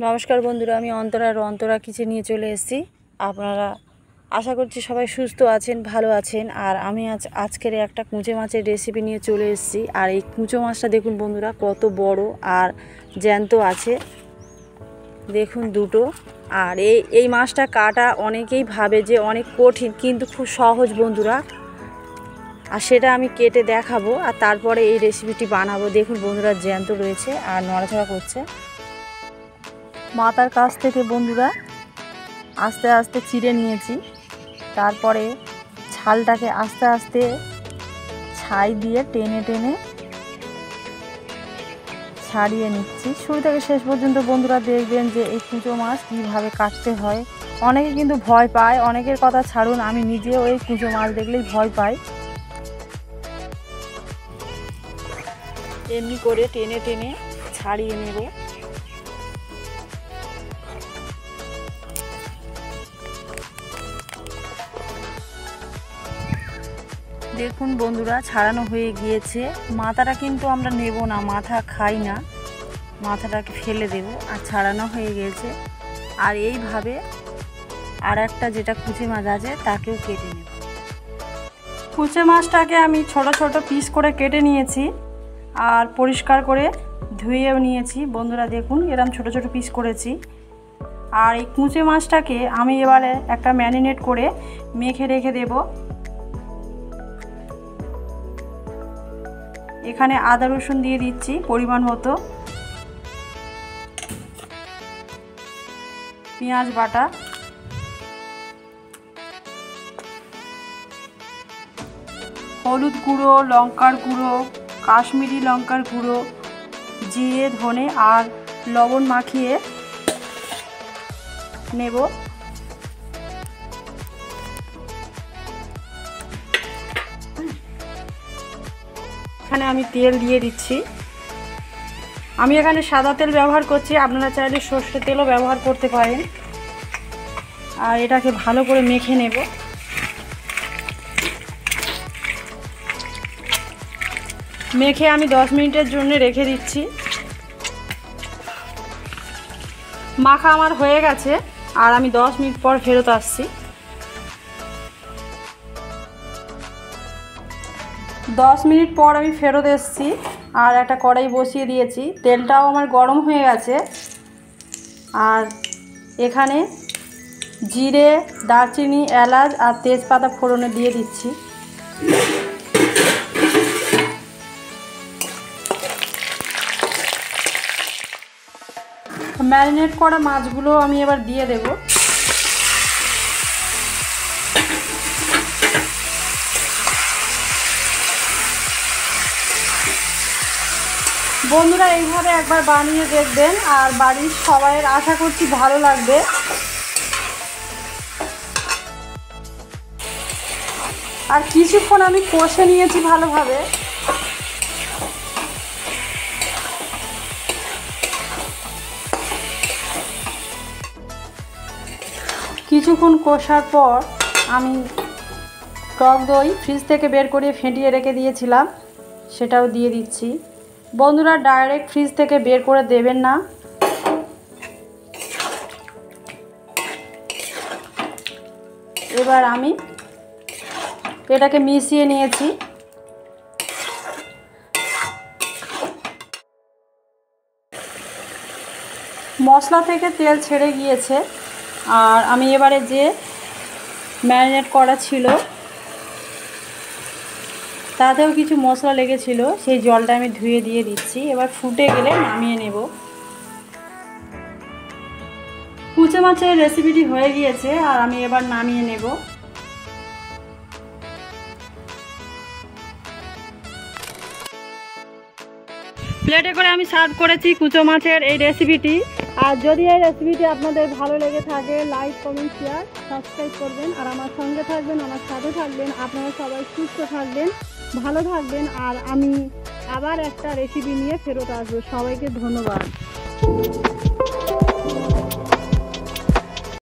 নমস্কার বন্ধুরা, আমি অন্তরা কিচেন নিয়ে চলে এসেছি। আপনারা আশা করছি সবাই সুস্থ আছেন, ভালো আছেন। আর আমি আজকের একটা কুঁচো মাছের রেসিপি নিয়ে চলে এসেছি। আর এই কুঁচো মাছটা দেখুন বন্ধুরা, কত বড় আর জ্যান্ত আছে, দেখুন দুটো। আর এই মাছটা কাটা অনেকেই ভাবে যে অনেক কঠিন, কিন্তু খুব সহজ বন্ধুরা। আর সেটা আমি কেটে দেখাবো আর তারপরে এই রেসিপিটি বানাবো। দেখুন বন্ধুরা, জ্যান্ত রয়েছে আর নড়াচড়া করছে। মাথার কাছ থেকে বন্ধুরা আস্তে আস্তে চিড়ে নিয়েছি, তারপরে ছালটাকে আস্তে আস্তে ছাই দিয়ে টেনে টেনে ছাড়িয়ে নিচ্ছি। শুরু থেকে শেষ পর্যন্ত বন্ধুরা দেখবেন যে এই কুঁচো মাছ কীভাবে কাটতে হয়। অনেকে কিন্তু ভয় পায়, অনেকের কথা ছাড়ুন, আমি নিজেও এই কুঁচো মাছ দেখলেই ভয় পাই। এমনি করে টেনে টেনে ছাড়িয়ে নেব। দেখুন বন্ধুরা, ছাড়ানো হয়ে গিয়েছে। মাথাটা কিন্তু আমরা নেব না, মাথা খাই না, মাথাটাকে ফেলে দেব। আর ছাড়ানো হয়ে গিয়েছে। আর এইভাবে আর একটা যেটা কুচে মাছ আছে তাকেও কেটে নেব। কুচে মাছটাকে আমি ছোট ছোট পিস করে কেটে নিয়েছি আর পরিষ্কার করে ধুয়েও নিয়েছি বন্ধুরা। দেখুন এরকম ছোট ছোট পিস করেছি। আর এই কুচে মাছটাকে আমি এবারে একটা ম্যারিনেট করে মেখে রেখে দেব। এখানে আদা রসুন দিয়ে দিচ্ছি পরিমাণ মতো, পেঁয়াজ বাটা, হলুদ গুঁড়ো, লঙ্কার গুঁড়ো, কাশ্মীরি লঙ্কার গুঁড়ো, জিরে, ধনে আর লবণ মাখিয়ে নেব। এখানে আমি তেল দিয়ে দিচ্ছি। আমি এখানে সাদা তেল ব্যবহার করছি, আপনারা চাইলে সর্ষের তেলও ব্যবহার করতে পারেন। আর এটাকে ভালো করে মেখে নেব। মেখে আমি 10 মিনিটের জন্য রেখে দিচ্ছি। মাখা আমার হয়ে গেছে আর আমি 10 মিনিট পর ফেরত আসছি। 10 মিনিট পর আমি ফেরত এসেছি আর একটা কড়াই বসিয়ে দিয়েছি। তেলটাও আমার গরম হয়ে গেছে। আর এখানে জিরে, দারচিনি, এলাচ আর তেজপাতা ফোড়নে দিয়ে দিচ্ছি। ম্যারিনেট করা মাছগুলো আমি এবার দিয়ে দেব। বন্ধুরা এইভাবে একবার বানিয়ে দেখবেন আর বাড়ির সবাইয়ের আশা করছি ভালো লাগবে। আর কিছুক্ষণ আমি কষে নিয়েছি ভালোভাবে। কিছুক্ষণ কষার পর আমি টক দই ফ্রিজ থেকে বের করে ফেটিয়ে রেখে দিয়েছিলাম, সেটাও দিয়ে দিচ্ছি। বন্ধুরা ডাইরেক্ট ফ্রিজ থেকে বের করে দেবেন না। এবার আমি এটাকে মিশিয়ে নিয়েছি। মশলা থেকে তেল ছেড়ে গিয়েছে। আর আমি এবারে যে ম্যারিনেট করা ছিল তাতেও কিছু মশলা লেগেছিল, সেই জলটা আমি ধুয়ে দিয়ে দিচ্ছি। এবার ফুটে গেলে নামিয়ে নেব। কুচো মাছের রেসিপিটি হয়ে গিয়েছে আর আমি এবার নামিয়ে নেব। প্লেটে করে আমি সার্ভ করেছি কুচো মাছের এই রেসিপিটি। আর যদি এই রেসিপিটি আপনাদের ভালো লেগে থাকে, লাইক, কমেন্ট, শেয়ার, সাবস্ক্রাইব করবেন। আর আমার সঙ্গে থাকবেন, আমার সাথে থাকবেন। আপনারা সবাই সুস্থ থাকবেন, ভালো থাকবেন। আর আমি আবার একটা রেসিপি নিয়ে ফেরত আসবো। সবাইকে ধন্যবাদ।